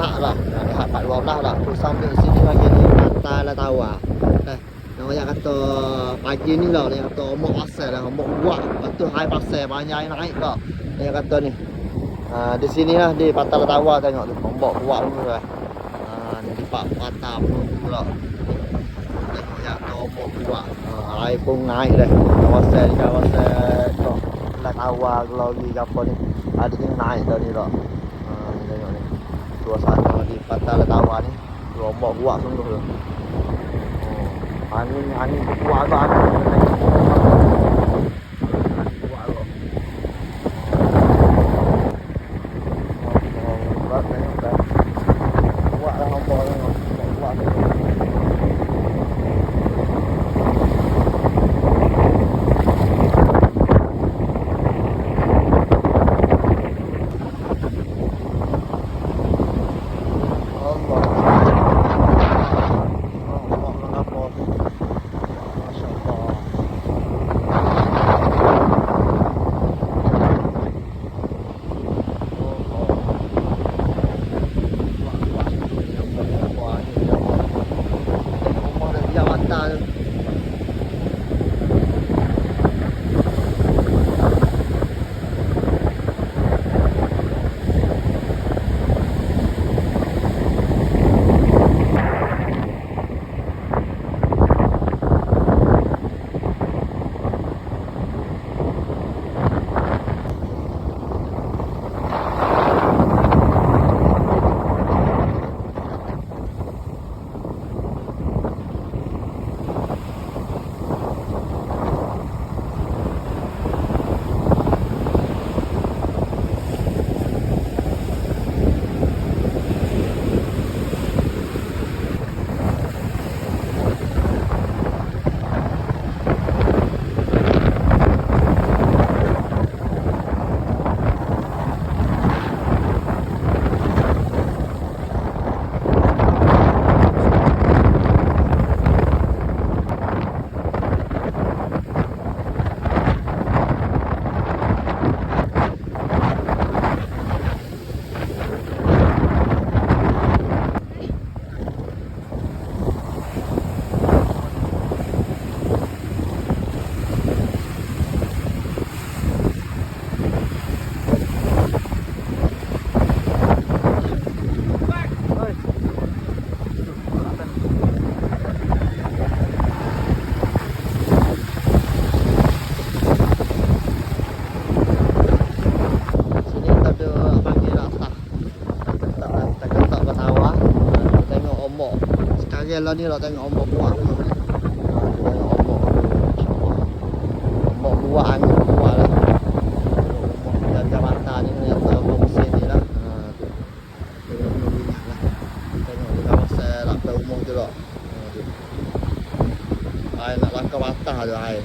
lihat lah, nak lihat 4.12 lah. Aku sambil sini lagi ni pantai lah Tawar. Yang kata pagi ni lah, yang kata ombak pasal lah, ombak kuat. Lepas tu hai pasal banyak air naik lah. Yang kata ni. Di sini lah, di pantai Tawar tengok tu, ombak kuat dulu lah. Ni di pantai dulu lah. Tengok yang kata ombak kuat. Air pun naik dah. Kawasan ni kawasan lah Tawar ke lagi ke apa ni. Ada ni naik dah ni lah. Ni tengok ni. Suasana di pantai Tawar ni. Ombak kuat sungguh tu. Angin kuat tu angin. Kuat tu. Kuat tengok dah. Kuat lah ombak tengok. Kuat tu. Lah ni lah tengok ombak kuat. Tengok ombak. Ombak kuat, angin kuat lah. Ombak jaga mata ni yang ombak mesin ni lah. Tengok ni minyak lah. Tengok di kawasan langkah rumah tu lah. Air nak langkah batah tu air.